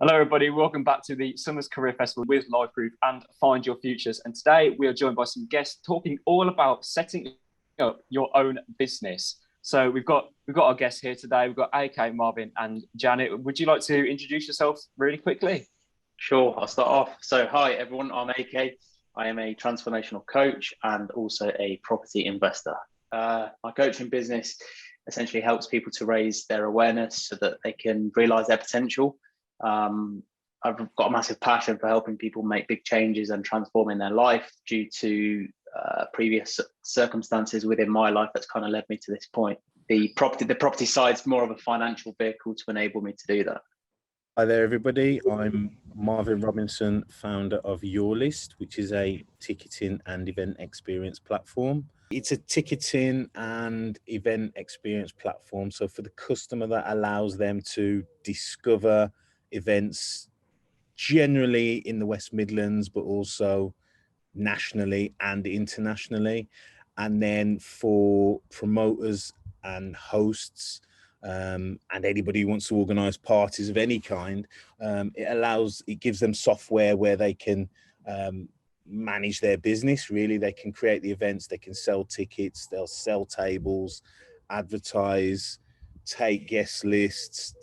Hello, everybody. Welcome back to the Summers Career Festival with Life Proof and Find Your Futures. And today we are joined by some guests talking all about setting up your own business. So we've got our guests here today. We've got AK, Marvin, and Janet. Would you like to introduce yourself really quickly? Sure, I'll start off. So, hi everyone, I'm AK. I am a transformational coach and also a property investor. My coaching business essentially helps people to raise their awareness so that they can realize their potential. I've got a massive passion for helping people make big changes and transforming their life due to previous circumstances within my life that's kind of led me to this point. The property side is more of a financial vehicle to enable me to do that. Hi there, everybody. I'm Marvin Robinson, founder of Your List, which is a ticketing and event experience platform. It's a ticketing and event experience platform. So for the customer, that allows them to discover events generally in the West Midlands, but also nationally and internationally. And then for promoters and hosts, and anybody who wants to organize parties of any kind, it gives them software where they can manage their business. Really, they can create the events, they can sell tickets, they'll sell tables, advertise, take guest lists,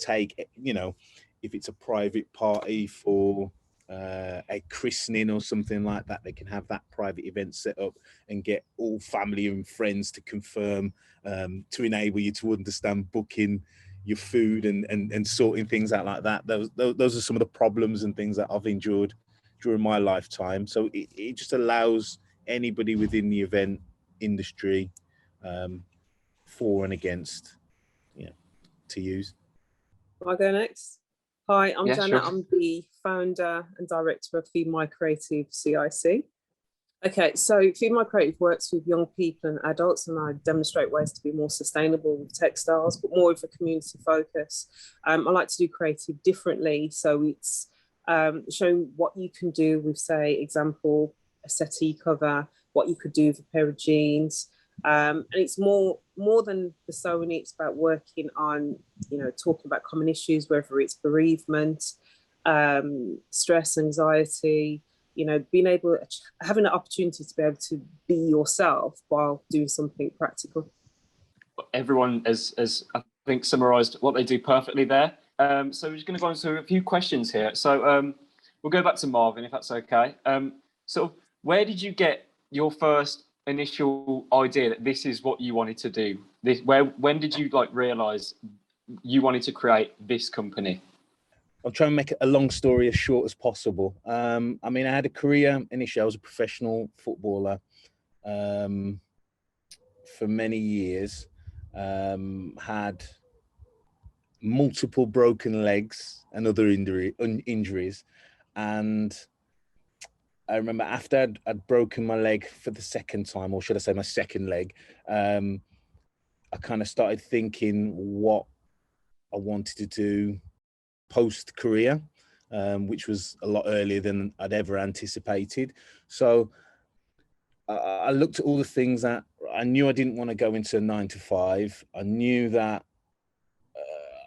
if it's a private party for a christening or something like that, they can have that private event set up and get all family and friends to confirm, to enable you to understand booking your food and sorting things out like that. Those are some of the problems and things that I've endured during my lifetime. So it just allows anybody within the event industry, for and against, to use. Will I go next? Hi, I'm Janet. Sure. I'm the founder and director of Feed My Creative CIC. Okay, so Feed My Creative works with young people and adults, and I demonstrate ways to be more sustainable with textiles, but more with a community focus. I like to do creative differently. So it's showing what you can do with, say, example, a settee cover, what you could do with a pair of jeans. And it's more than the sewing. It's about working on, talking about common issues, whether it's bereavement, stress, anxiety, being able, having an opportunity to be able to be yourself while doing something practical. Everyone has I think, summarised what they do perfectly there. So we're just going to go into a few questions here. So we'll go back to Marvin, if that's okay. So where did you get your first initial idea that this is what you wanted to do? When did you realise you wanted to create this company? I'll try and make it a long story as short as possible. I had a career initially. I was a professional footballer for many years, had multiple broken legs and other injuries. And I remember after I'd broken my leg for the second time, or should I say my second leg, I kind of started thinking what I wanted to do post-career, which was a lot earlier than I'd ever anticipated. So I looked at all the things that I knew I didn't want to go into a 9-to-5. I knew that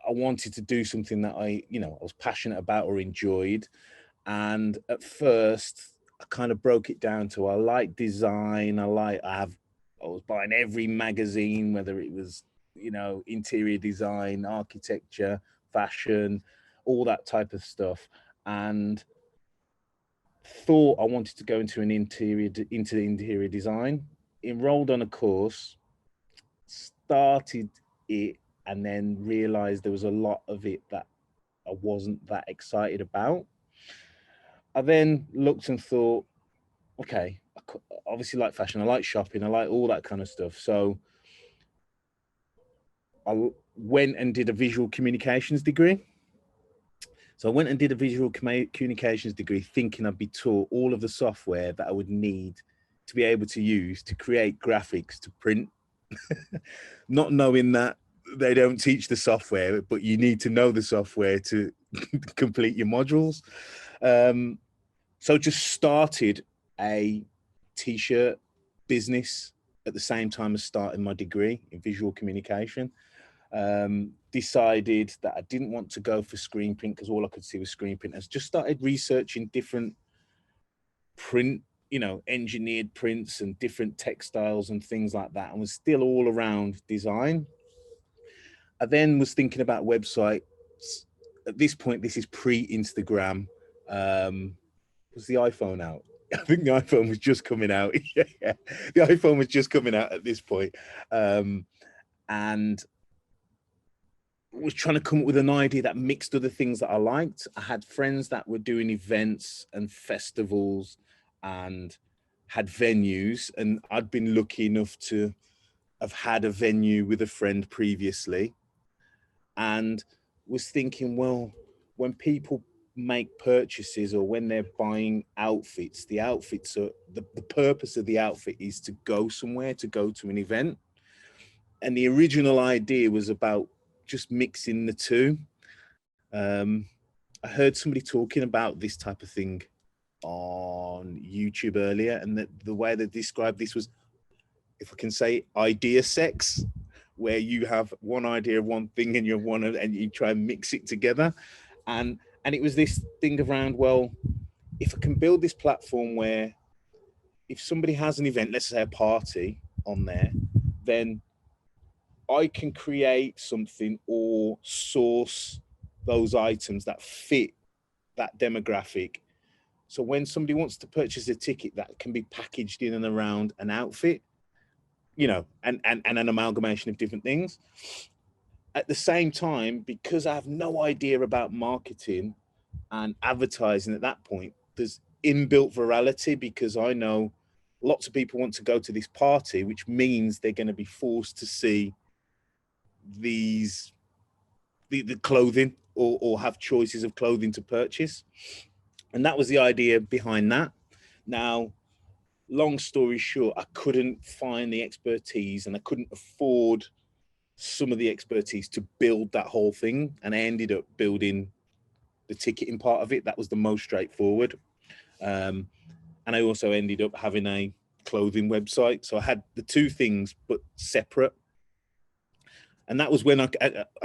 I wanted to do something that I was passionate about or enjoyed. And at first, I kind of broke it down to I like design. I was buying every magazine, whether it was, interior design, architecture, fashion, all that type of stuff, and thought I wanted to go into interior design. Enrolled on a course, started it, and then realized there was a lot of it that I wasn't that excited about. I then looked and thought, okay, I obviously like fashion, I like shopping, I like all that kind of stuff. So I went and did a visual communications degree. So I went and did a visual communications degree thinking I'd be taught all of the software that I would need to be able to use to create graphics to print, not knowing that they don't teach the software, but you need to know the software to complete your modules. So just started a t-shirt business at the same time as starting my degree in visual communication. decided that I didn't want to go for screen print because all I could see was screen print. I just started researching different print, engineered prints and different textiles and things like that, and was still all around design. I then was thinking about websites. At this point, this is pre-Instagram. Was the iPhone out? I think the iPhone was just coming out. Yeah, the iPhone was just coming out at this point. And was trying to come up with an idea that mixed other things that I liked. I had friends that were doing events and festivals and had venues, and I'd been lucky enough to have had a venue with a friend previously, and was thinking, well, when people make purchases or when they're buying outfits, the outfits are the purpose of the outfit is to go somewhere, to go to an event. And the original idea was about just mixing the two. I heard somebody talking about this type of thing on YouTube earlier, and the way they described this was, if I can say, idea sex, where you have one idea of one thing and you try and mix it together. And it was this thing around, well, if I can build this platform where if somebody has an event, let's say a party on there, then I can create something or source those items that fit that demographic. So when somebody wants to purchase a ticket, that can be packaged in and around an outfit, and an amalgamation of different things. At the same time, because I have no idea about marketing and advertising at that point, there's inbuilt virality, because I know lots of people want to go to this party, which means they're going to be forced to see the clothing or have choices of clothing to purchase. And that was the idea behind that. Now, long story short, I couldn't find the expertise and I couldn't afford some of the expertise to build that whole thing. And I ended up building the ticketing part of it. That was the most straightforward. And I also ended up having a clothing website. So I had the two things, but separate. And that was when I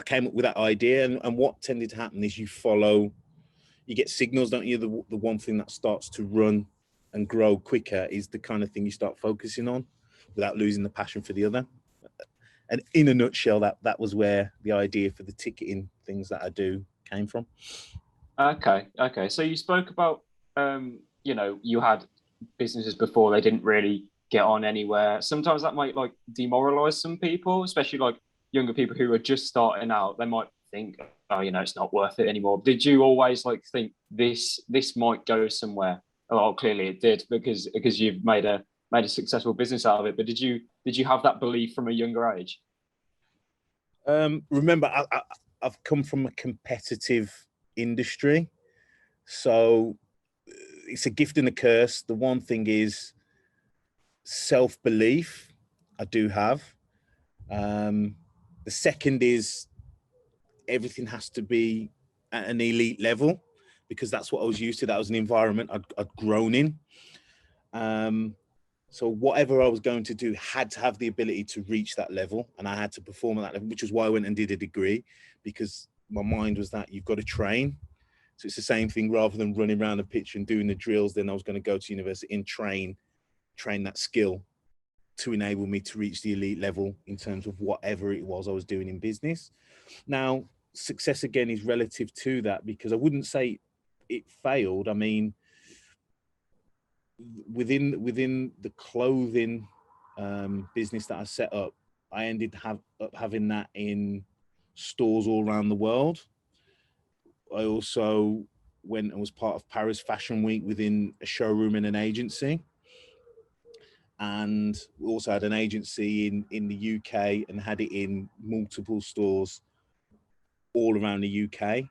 came up with that idea. And what tended to happen is you get signals, don't you? The one thing that starts to run and grow quicker is the kind of thing you start focusing on without losing the passion for the other. And in a nutshell, that was where the idea for the ticketing things that I do came from. Okay. So you spoke about, you had businesses before, they didn't really get on anywhere. Sometimes that might demoralize some people, especially younger people who are just starting out. They might think, oh, it's not worth it anymore. Did you always think this might go somewhere? Oh, clearly it did, because you've made a successful business out of it. But did you have that belief from a younger age? Remember, I've come from a competitive industry, so it's a gift and a curse. The one thing is self-belief. I do have. The second is everything has to be at an elite level, because that's what I was used to. That was an environment I'd grown in. So whatever I was going to do had to have the ability to reach that level, and I had to perform at that level, which is why I went and did a degree, because my mind was that you've got to train. So it's the same thing, rather than running around the pitch and doing the drills, then I was going to go to university and train that skill to enable me to reach the elite level in terms of whatever it was I was doing in business. Now, success again is relative to that, because I wouldn't say it failed. I mean, within the clothing business that I set up, I ended up having that in stores all around the world. I also went and was part of Paris Fashion Week within a showroom and an agency. And we also had an agency in the UK and had it in multiple stores all around the UK.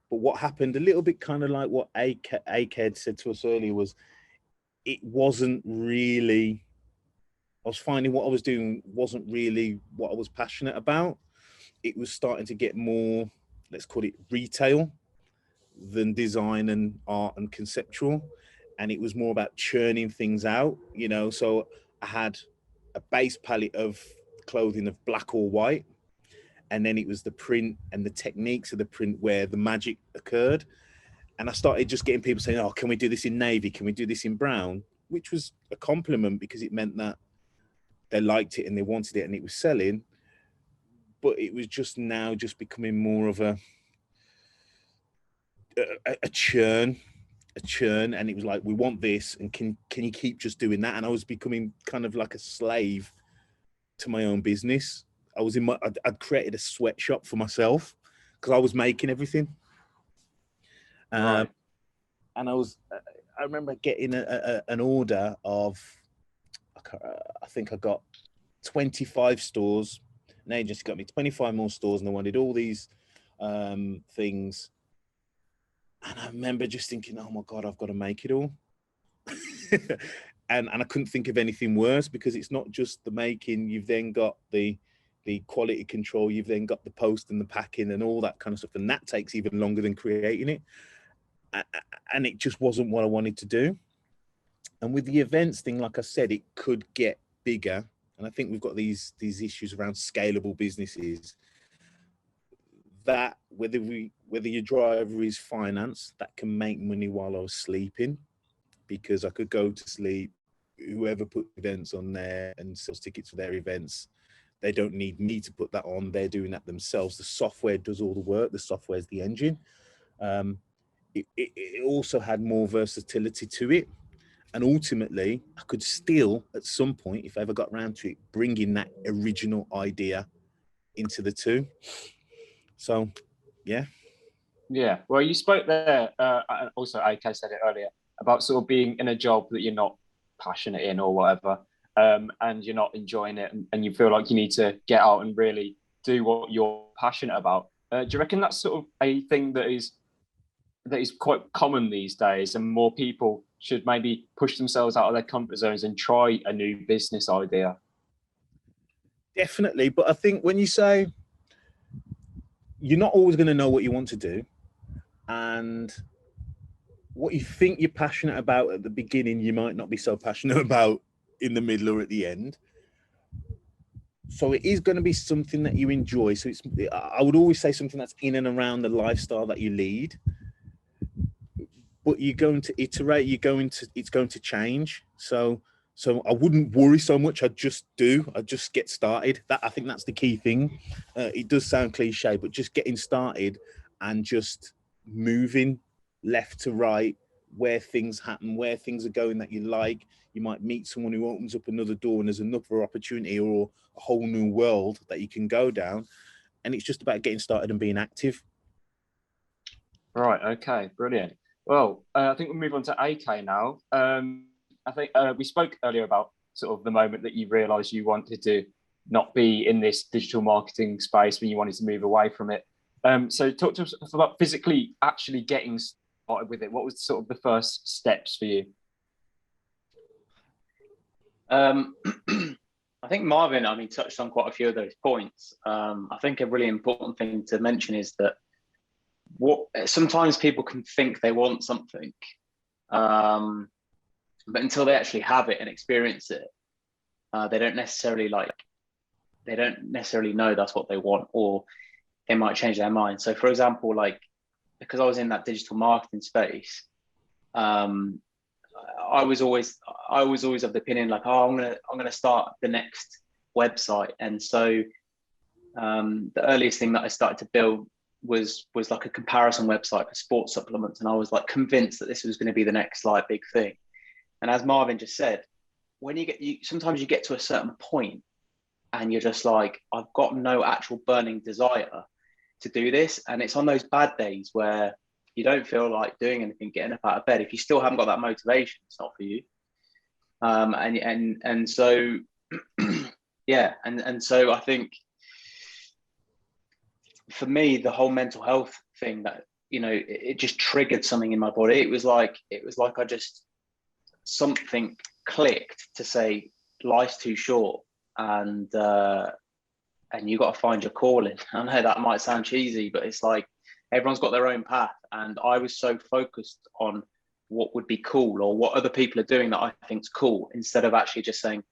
But what happened, a little bit kind of like what AKED said to us earlier, was it wasn't really, I was finding what I was doing wasn't really what I was passionate about. It was starting to get more, let's call it retail, than design and art and conceptual. And it was more about churning things out, so I had a base palette of clothing of black or white, and then it was the print and the techniques of the print where the magic occurred. And I started just getting people saying, oh, can we do this in navy? Can we do this in brown? Which was a compliment because it meant that they liked it and they wanted it and it was selling. But it was just now just becoming more of a churn. And it was like, we want this, and can you keep just doing that? And I was becoming kind of like a slave to my own business. I'd created a sweatshop for myself because I was making everything. Right. And I remember getting an order of, I think I got 25 stores. An agency got me 25 more stores, and they wanted all these things. And I remember just thinking, oh my God, I've got to make it all. and I couldn't think of anything worse, because it's not just the making. You've then got the quality control. You've then got the post and the packing and all that kind of stuff. And that takes even longer than creating it. And it just wasn't what I wanted to do. And with the events thing, like I said, it could get bigger. And I think we've got these issues around scalable businesses, that whether your driver is finance, that can make money while I was sleeping, because I could go to sleep. Whoever put events on there and sells tickets for their events, they don't need me to put that on. They're doing that themselves. The software does all the work. The software is the engine. It also had more versatility to it. And ultimately, I could still, at some point, if I ever got around to it, bring in that original idea into the two. So, yeah. Yeah. Well, you spoke there, also AK said it earlier, about sort of being in a job that you're not passionate in or whatever, and you're not enjoying it, and you feel like you need to get out and really do what you're passionate about. Do you reckon that's sort of a thing that is quite common these days, and more people should maybe push themselves out of their comfort zones and try a new business idea? Definitely. But I think when you say you're not always going to know what you want to do, and what you think you're passionate about at the beginning, you might not be so passionate about in the middle or at the end. So it is going to be something that you enjoy. So I would always say something that's in and around the lifestyle that you lead. But you're going to iterate. It's going to change. So I wouldn't worry so much. I'd just get started. I think that's the key thing. It does sound cliche, but just getting started and just moving left to right, where things happen, where things are going that you like. You might meet someone who opens up another door, and there's another opportunity or a whole new world that you can go down. And it's just about getting started and being active. Right. Okay. Brilliant. Well, I think we'll move on to AK now. I think we spoke earlier about sort of the moment that you realised you wanted to not be in this digital marketing space, when you wanted to move away from it. So talk to us about physically actually getting started with it. What was sort of the first steps for you? I think Marvin, touched on quite a few of those points. I think a really important thing to mention is that sometimes people can think they want something, but until they actually have it and experience it, they don't necessarily know that's what they want, or they might change their mind. So, for example, because I was in that digital marketing space, I was always of the opinion I'm gonna start the next website. And so the earliest thing that I started to build was like a comparison website for sports supplements, and I was convinced that this was going to be the next big thing. And as Marvin just said, when sometimes you get to a certain point and you're just like, I've got no actual burning desire to do this. And it's on those bad days where you don't feel like doing anything, getting up out of bed. If you still haven't got that motivation, it's not for you. And so, yeah. And so I think for me, the whole mental health thing, that, it just triggered something in my body. It was like something clicked to say, life's too short, and you got to find your calling. I know that might sound cheesy, but it's like everyone's got their own path. And I was so focused on what would be cool or what other people are doing that I think's cool, instead of actually just saying,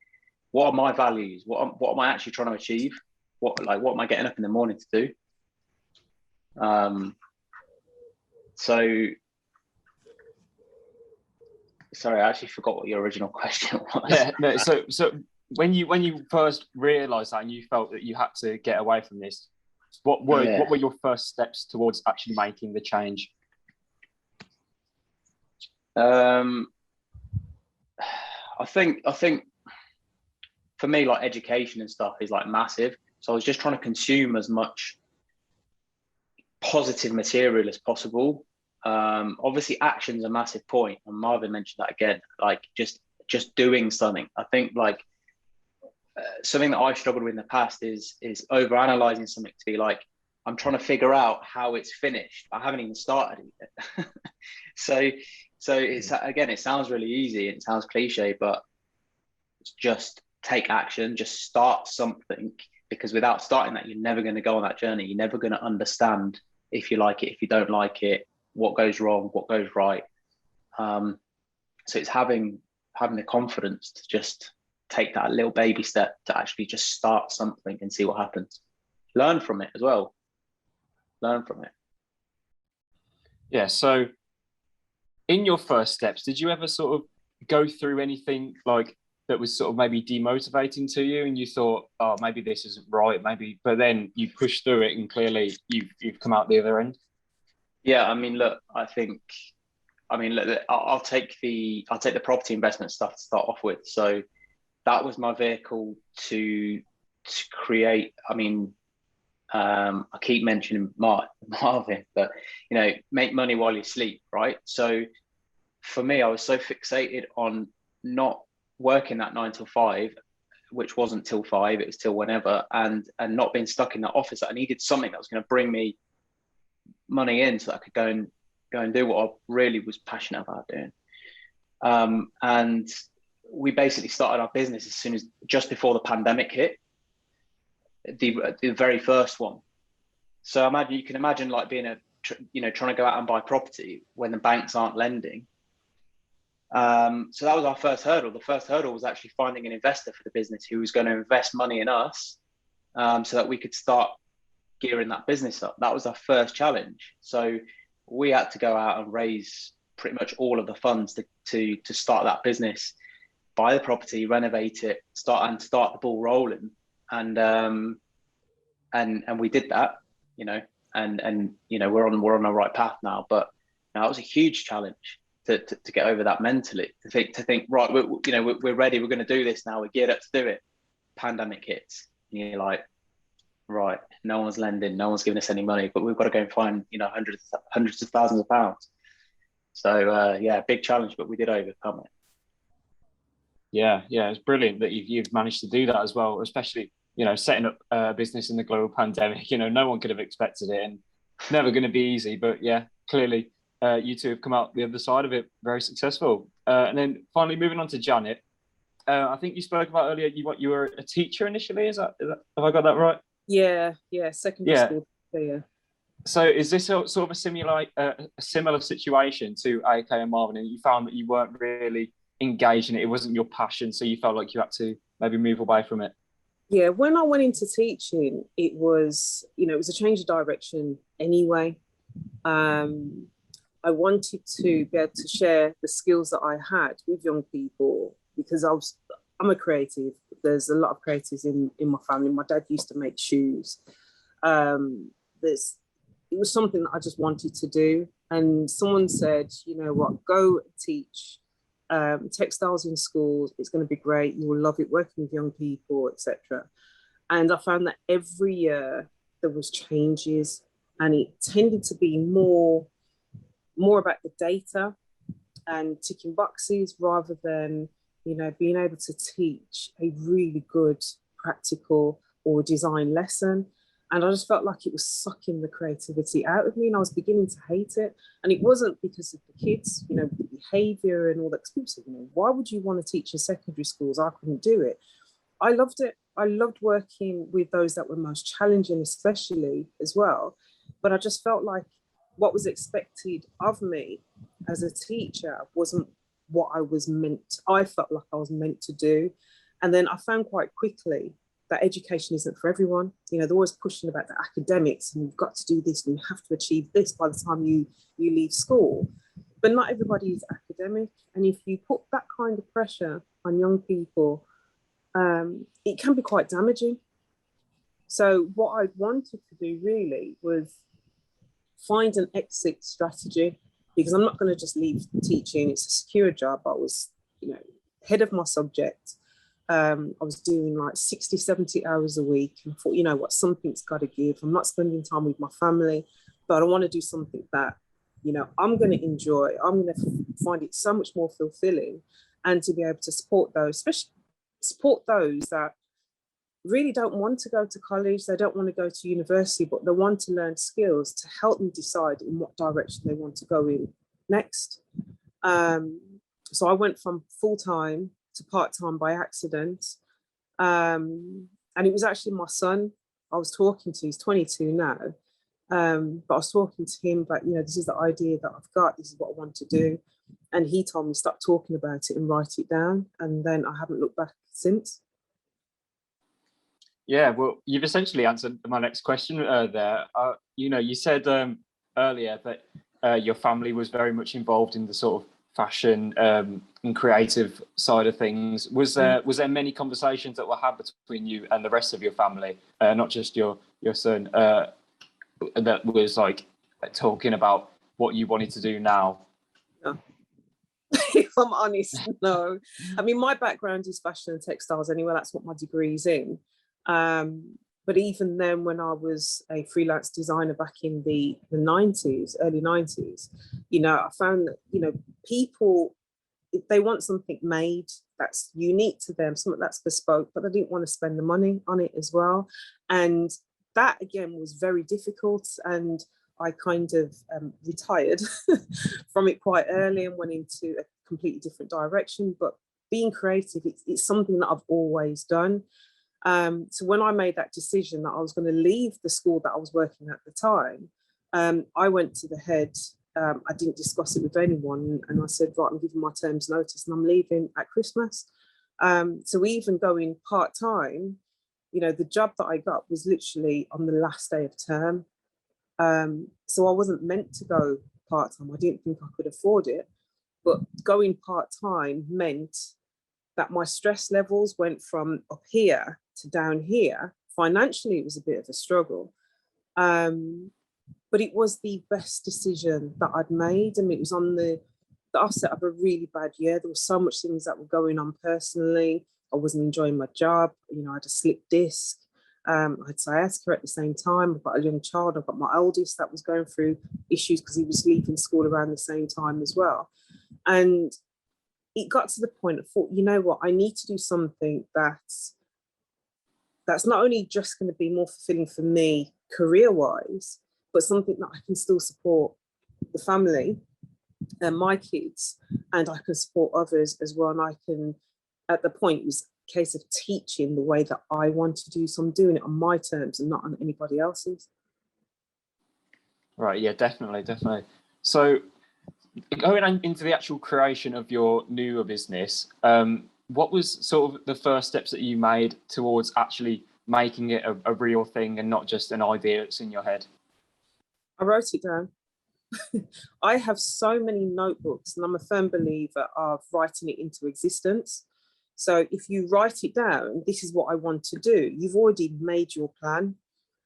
what are my values? What am I actually trying to achieve? what am I getting up in the morning to do? So sorry, I actually forgot what your original question was. Yeah, no, so when you first realised that and you felt that you had to get away from this, what were your first steps towards actually making the change? I think for me, like, education and stuff is like massive. So I was just trying to consume as much positive material as possible. Obviously, action's a massive point, and Marvin mentioned that again. Like just doing something. I think like something that I struggled with in the past is overanalyzing something to be like, I'm trying to figure out how it's finished. I haven't even started it yet. So it's, again, it sounds really easy and it sounds cliche, but it's just take action, just start something, because without starting that, you're never going to go on that journey. You're never going to understand if you like it, if you don't like it, what goes wrong, what goes right. So it's having the confidence to just take that little baby step to actually just start something and see what happens. Learn from it as well. Learn from it. Yeah. So in your first steps, did you ever sort of go through anything like that was sort of maybe demotivating to you and you thought, oh, maybe this isn't right, maybe, but then you pushed through it and clearly you've come out the other end? Yeah, I mean, look, I'll take the property investment stuff to start off with. So that was my vehicle to create. I mean, I keep mentioning Marvin, but make money while you sleep, right? So for me, I was so fixated on not working that 9 till 5, which wasn't till 5, it was till whenever, and not being stuck in that office, that I needed something that was going to bring me money in so that I could go and do what I really was passionate about doing. And we basically started our business as soon as just before the pandemic hit, the very first one. So you can imagine like being trying to go out and buy property when the banks aren't lending. So that was our first hurdle. The first hurdle was actually finding an investor for the business who was going to invest money in us, so that we could start gearing that business up. That was our first challenge. So we had to go out and raise pretty much all of the funds to start that business, buy the property, renovate it, start the ball rolling. And we did that, and we're on the right path now. But that was a huge challenge to get over that mentally, to think right, we're ready, we're going to do this now, we're geared up to do it. Pandemic hits, and you're like, right, no one's lending, no one's giving us any money, but we've got to go and find hundreds of thousands of pounds. So big challenge, but we did overcome it. Yeah, it's brilliant that you've managed to do that as well, especially setting up a business in the global pandemic. No one could have expected it, and it's never going to be easy. But yeah, clearly you two have come out the other side of it very successful. And then finally, moving on to Janet, I think you spoke about earlier you were a teacher initially. Is that have I got that right? Yeah, secondary school. Yeah. So is this sort of a similar situation to AK and Marvin, and you found that you weren't really engaged in it? It wasn't your passion, so you felt like you had to maybe move away from it? Yeah, when I went into teaching, it was a change of direction anyway. I wanted to be able to share the skills that I had with young people, because I'm a creative. There's a lot of creatives in my family. My dad used to make shoes. It was something that I just wanted to do. And someone said, you know what, go teach textiles in schools. It's going to be great. You will love it, working with young people, etc. And I found that every year there was changes, and it tended to be more about the data and ticking boxes rather than being able to teach a really good practical or design lesson. And I just felt like it was sucking the creativity out of me, and I was beginning to hate it. And it wasn't because of the kids, the behavior and all that. People said, why would you want to teach in secondary schools? I couldn't do it. I loved it. I loved working with those that were most challenging, especially as well. But I just felt like what was expected of me as a teacher wasn't what I felt like I was meant to do. And then I found quite quickly that education isn't for everyone. You know, they're always pushing about the academics and you've got to do this and you have to achieve this by the time you leave school. But not everybody is academic. And if you put that kind of pressure on young people, it can be quite damaging. So what I wanted to do really was find an exit strategy, because I'm not going to just leave teaching. It's a secure job. I was, you know, head of my subject. I was doing like 60, 70 hours a week. And I thought, you know what, something's got to give. I'm not spending time with my family, but I want to do something that, you know, I'm going to enjoy. I'm going to find it so much more fulfilling, and to be able to support those, especially support those that really don't want to go to college, they don't want to go to university, but they want to learn skills to help them decide in what direction they want to go in next. So I went from full-time to part-time by accident. And it was actually my son I was talking to, he's 22 now. But I was talking to him about, you know, this is the idea that I've got, this is what I want to do. And he told me, stop talking about it and write it down. And then I haven't looked back since. Yeah, well, you've essentially answered my next question there. You know, you said earlier that your family was very much involved in the sort of fashion and creative side of things. Was there many conversations that were had between you and the rest of your family, not just your son, that was like talking about what you wanted to do now? No. If I'm honest, no. I mean, my background is fashion and textiles anyway. That's what my degree's in. But even then, when I was a freelance designer back in the 90s, early 90s, you know, I found that, you know, people, if they want something made that's unique to them, something that's bespoke, but they didn't want to spend the money on it as well. And that, again, was very difficult. And I kind of retired from it quite early and went into a completely different direction. But being creative, it's something that I've always done. So when I made that decision that I was going to leave the school that I was working at the time, I went to the head. I didn't discuss it with anyone, and I said, right, I'm giving my term's notice and I'm leaving at Christmas. So even going part-time, you know, the job that I got was literally on the last day of term. So I wasn't meant to go part-time. I didn't think I could afford it, but going part-time meant that my stress levels went from up here to down here. Financially, it was a bit of a struggle. But it was the best decision that I'd made. I mean, it was on the offset of a really bad year. There were so much things that were going on personally. I wasn't enjoying my job. You know, I had a slipped disc. I had sciatica at the same time. I've got a young child. I've got my eldest that was going through issues because he was leaving school around the same time as well. And it got to the point I thought, you know what, I need to do something that's not only just going to be more fulfilling for me career-wise, but something that I can still support the family and my kids, and I can support others as well. And I can, at the point, it was a case of teaching the way that I want to do. So I'm doing it on my terms and not on anybody else's. Right, yeah, definitely. So going into the actual creation of your newer business, what was sort of the first steps that you made towards actually making it a real thing and not just an idea that's in your head? I wrote it down. I have so many notebooks, and I'm a firm believer of writing it into existence. So if you write it down, this is what I want to do, you've already made your plan.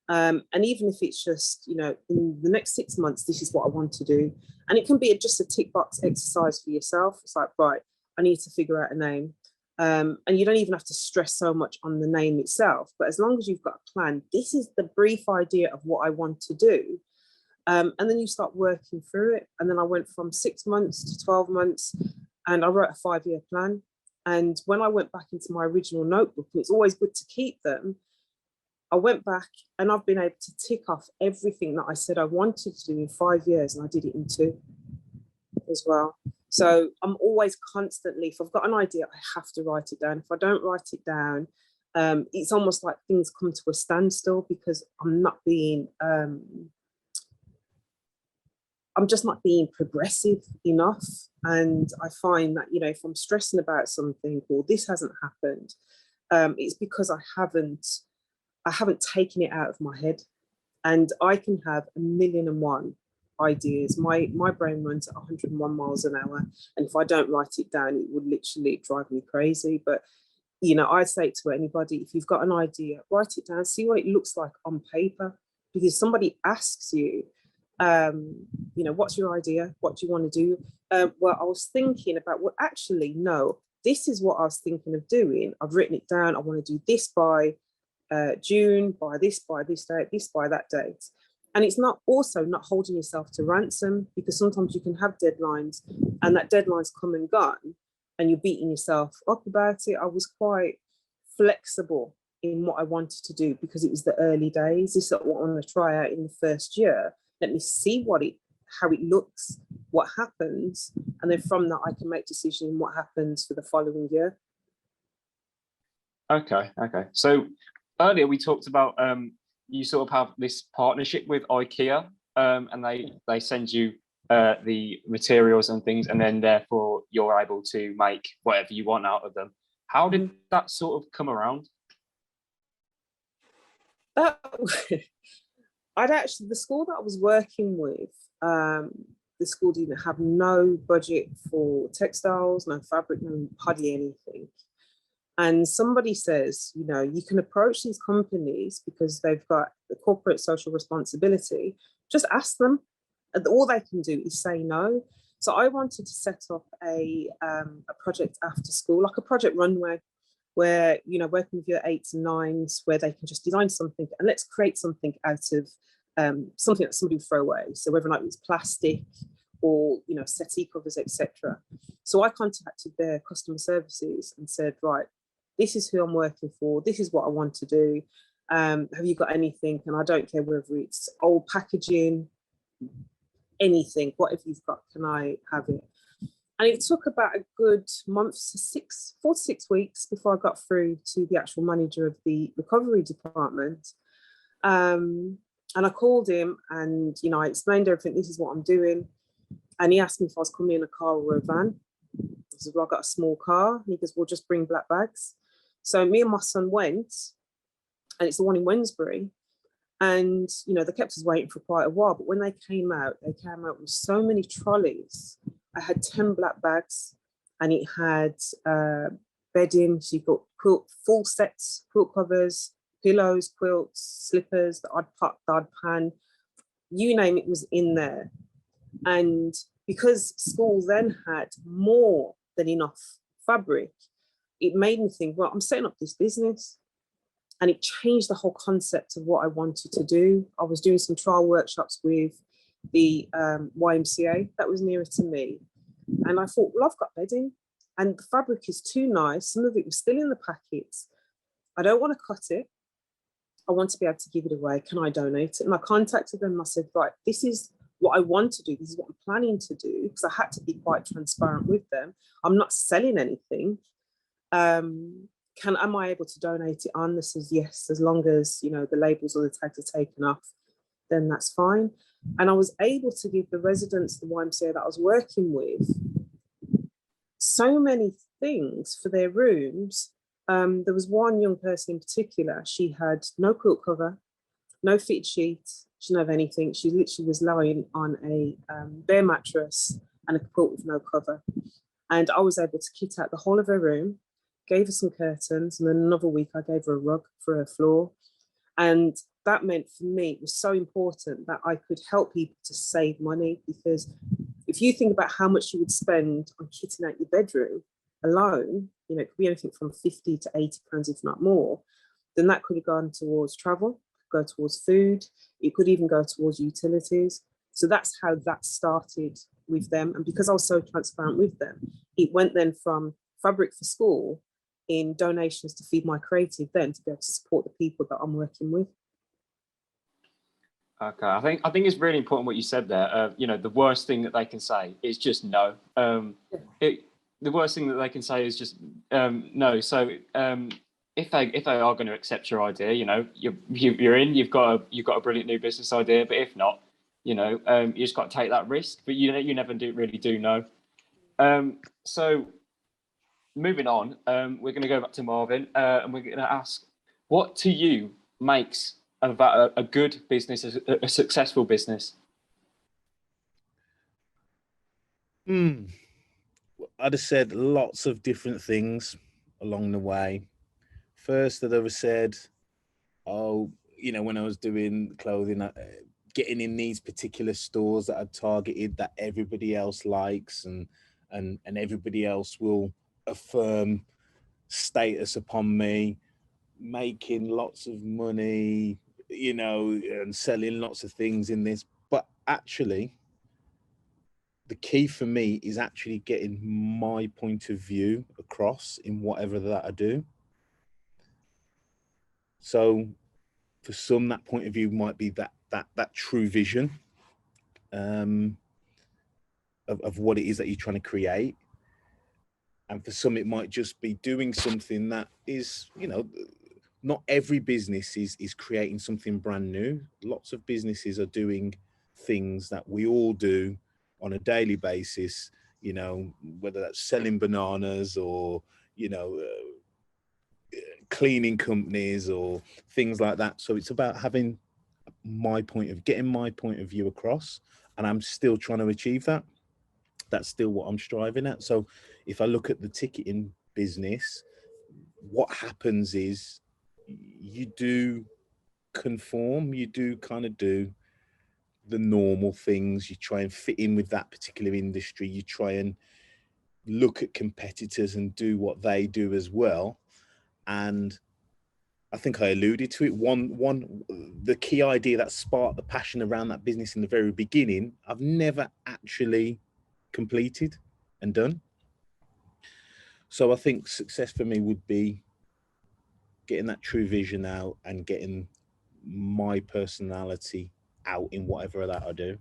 And even if it's just, you know, in the next 6 months, this is what I want to do. And it can be just a tick box exercise for yourself. It's like, right, I need to figure out a name. And you don't even have to stress so much on the name itself. But as long as you've got a plan, this is the brief idea of what I want to do. And then you start working through it. And then I went from 6 months to 12 months, and I wrote a 5-year plan. And when I went back into my original notebook, and it's always good to keep them, I went back and I've been able to tick off everything that I said I wanted to do in 5 years, and I did it in 2 as well. So I'm always constantly, if I've got an idea, I have to write it down. If I don't write it down, it's almost like things come to a standstill because I'm just not being progressive enough. And I find that, you know, if I'm stressing about something or this hasn't happened, it's because I haven't taken it out of my head, and I can have a million and one ideas. My brain runs at 101 miles an hour, and if I don't write it down, it would literally drive me crazy. But I say to anybody, if you've got an idea, write it down, see what it looks like on paper, because somebody asks you, what's your idea? What do you want to do? Well, I was thinking about, well, actually, no, this is what I was thinking of doing. I've written it down. I want to do this by June, by this date, this by that date. And it's not holding yourself to ransom, because sometimes you can have deadlines and that deadline's come and gone and you're beating yourself up about it. I was quite flexible in what I wanted to do because it was the early days. This is what I want to try out in the first year. Let me see how it looks, what happens, and then from that I can make decisions on what happens for the following year. Okay. So earlier we talked about you sort of have this partnership with IKEA, and they send you the materials and things, and then therefore you're able to make whatever you want out of them. How did that sort of come around? The school that I was working with, the school didn't have no budget for textiles, no fabric, no hardly anything. And somebody says, you can approach these companies because they've got the corporate social responsibility. Just ask them. All they can do is say no. So I wanted to set up a project after school, like a project runway, where, working with your 8s and 9s, where they can just design something and let's create something out of something that somebody would throw away. So whether or not it was plastic or, settee covers, etc. So I contacted their customer services and said, right, this is who I'm working for. This is what I want to do. Have you got anything? And I don't care whether it's old packaging, anything, whatever you've got, can I have it? And it took about a good month, 4 to 6 weeks before I got through to the actual manager of the recovery department. And I called him and, I explained everything. This is what I'm doing. And he asked me if I was coming in a car or a van. I said, well, I got a small car. And he goes, well, just bring black bags. So me and my son went, and it's the one in Wednesbury. And, they kept us waiting for quite a while. But when they came out with so many trolleys. I had 10 black bags, and it had bedding. So you got full sets, quilt covers, pillows, quilts, slippers, the odd pot, the odd pan, you name it was in there. And because school then had more than enough fabric, it made me think, well, I'm setting up this business. And it changed the whole concept of what I wanted to do. I was doing some trial workshops with the YMCA that was nearer to me. And I thought, well, I've got bedding and the fabric is too nice. Some of it was still in the packets. I don't want to cut it. I want to be able to give it away. Can I donate it? And I contacted them and I said, right, this is what I want to do. This is what I'm planning to do, because I had to be quite transparent with them. I'm not selling anything. Am I able to donate it on? This is yes, as long as, the labels or the tags are taken off, then that's fine. And I was able to give the residents, the YMCA that I was working with, so many things for their rooms. There was one young person in particular, she had no quilt cover, no fitted sheet, she didn't have anything. She literally was lying on a bare mattress and a quilt with no cover. And I was able to kit out the whole of her room, gave her some curtains, and then another week I gave her a rug for her floor. And that meant for me, it was so important that I could help people to save money, because if you think about how much you would spend on kitting out your bedroom alone, it could be anything from 50 to 80 pounds, if not more, then that could have gone towards travel, go towards food, it could even go towards utilities. So that's how that started with them. And because I was so transparent with them, it went then from fabric for school in donations to Feed My Creative, then to be able to support the people that I'm working with. Okay, I think it's really important what you said there. The worst thing that they can say is just no. The worst thing that they can say is just no. So if they are going to accept your idea, you're in. You've got a brilliant new business idea. But if not, you just got to take that risk. But you never really do know. So moving on, we're going to go back to Marvin, and we're going to ask, what to you makes a good business, a successful business? I'd have said lots of different things along the way. First, I'd have said, when I was doing clothing, getting in these particular stores that I'd targeted that everybody else likes, and everybody else will affirm status upon me, making lots of money, and selling lots of things in this. But actually, the key for me is actually getting my point of view across in whatever that I do. So for some, that point of view might be that true vision of what it is that you're trying to create. And for some, it might just be doing something that is, not every business is creating something brand new. Lots of businesses are doing things that we all do on a daily basis, whether that's selling bananas or, cleaning companies or things like that. So it's about having getting my point of view across, and I'm still trying to achieve that. That's still what I'm striving at. So if I look at the ticketing business, what happens is you do conform, you do kind of do the normal things, you try and fit in with that particular industry, you try and look at competitors and do what they do as well. And I think I alluded to it. The key idea that sparked the passion around that business in the very beginning, I've never actually completed and done. So I think success for me would be getting that true vision out and getting my personality out in whatever that I do,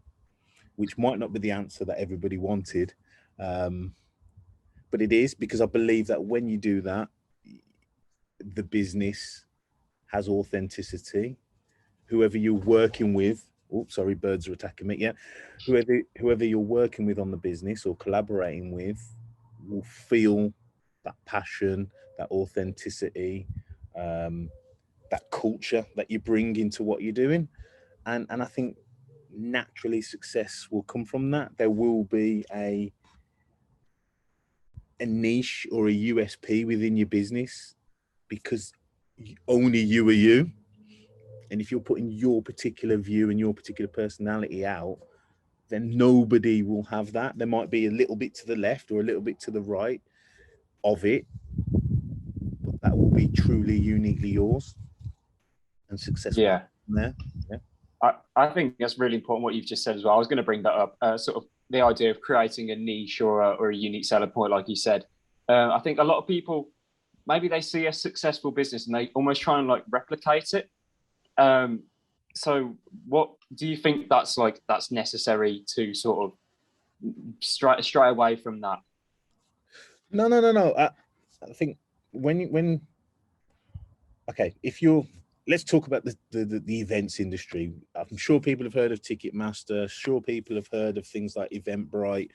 which might not be the answer that everybody wanted. But it is, because I believe that when you do that, the business has authenticity. Whoever you're working with, sorry, birds are attacking me. Yeah, whoever you're working with on the business or collaborating with will feel that passion, that authenticity, that culture that you bring into what you're doing. And I think naturally success will come from that. There will be a niche or a USP within your business, because only you are you. And if you're putting your particular view and your particular personality out, then nobody will have that. There might be a little bit to the left or a little bit to the right of it, but that will be truly uniquely yours and successful. Yeah. There. Yeah. I think that's really important what you've just said as well. I was going to bring that up, sort of the idea of creating a niche or a unique selling point, like you said. I think a lot of people, maybe they see a successful business and they almost try and like replicate it. So what do you think that's necessary to sort of stray away from that? No. I think when okay, let's talk about the events industry. I'm sure people have heard of Ticketmaster. Sure, people have heard of things like Eventbrite.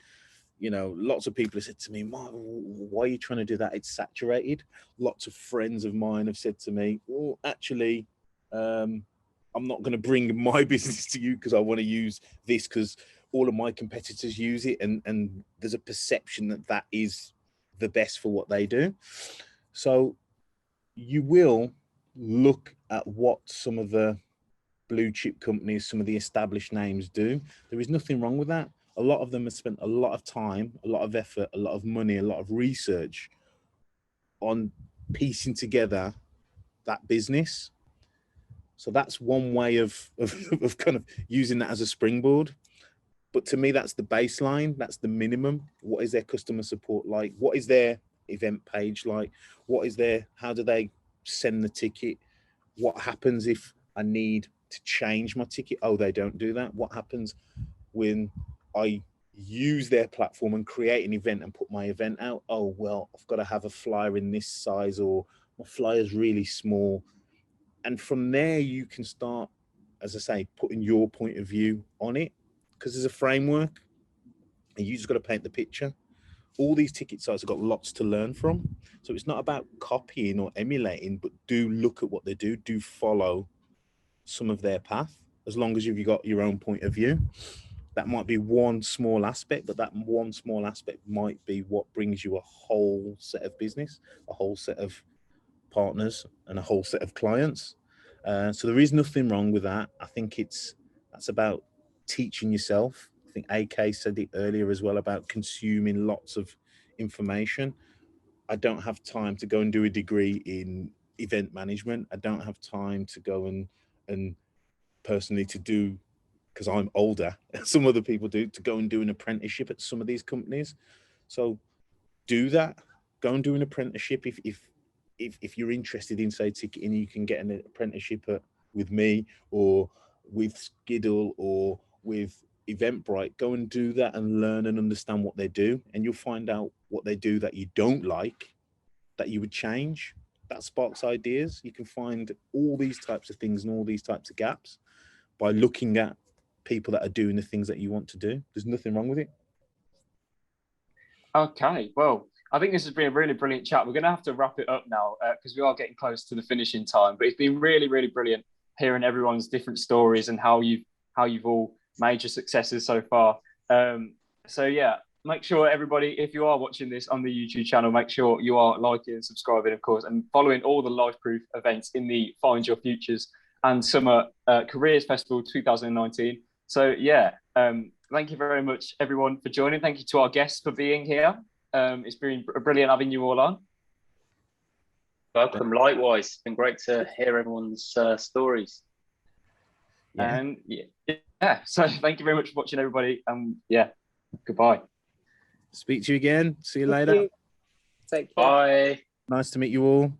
Lots of people have said to me, why are you trying to do that? It's saturated. Lots of friends of mine have said to me, well, actually, I'm not going to bring my business to you because I want to use this because all of my competitors use it. And there's a perception that is the best for what they do. So you will look at what some of the blue chip companies, some of the established names do. There is nothing wrong with that. A lot of them have spent a lot of time, a lot of effort, a lot of money, a lot of research on piecing together that business. So that's one way of kind of using that as a springboard. But to me, that's the baseline. That's the minimum. What is their customer support like? What is their event page like? How do they send the ticket? What happens if I need to change my ticket? Oh, they don't do that. What happens when I use their platform and create an event and put my event out? Oh, well, I've got to have a flyer in this size, or my flyer's really small. And from there, you can start, as I say, putting your point of view on it, because there's a framework and you just got to paint the picture all these ticket sites have got lots to learn from. So it's not about copying or emulating, but do look at what they do follow some of their path, as long as you've got your own point of view. That might be one small aspect, but that one small aspect might be what brings you a whole set of business, a whole set of partners, and a whole set of clients. So there is nothing wrong with that. I think that's about teaching yourself. I think AK said it earlier as well about consuming lots of information. I don't have time to go and do a degree in event management. I don't have time to go and personally to do, because I'm older, some other people do, to go and do an apprenticeship at some of these companies. So do that. Go and do an apprenticeship if you're interested in, say, ticketing. You can get an apprenticeship with me or with Skiddle or with Eventbrite. Go and do that and learn and understand what they do, and you'll find out what they do that you don't like, that you would change. That sparks ideas. You can find all these types of things and all these types of gaps by looking at people that are doing the things that you want to do. There's nothing wrong with it. Okay, well, I think this has been a really brilliant chat. We're going to have to wrap it up now because we are getting close to the finishing time. But it's been really, really brilliant hearing everyone's different stories and how you've all made your successes so far. So yeah, make sure everybody, if you are watching this on the YouTube channel, make sure you are liking and subscribing, of course, and following all the Life Proof events in the Find Your Futures and Summer Careers Festival 2019. So yeah, thank you very much, everyone, for joining. Thank you to our guests for being here. It's been brilliant having you all on. Welcome, likewise. It's been great to hear everyone's stories. Yeah. And yeah, so thank you very much for watching, everybody. Yeah, goodbye. Speak to you again. See you later. Take care. Bye. Nice to meet you all.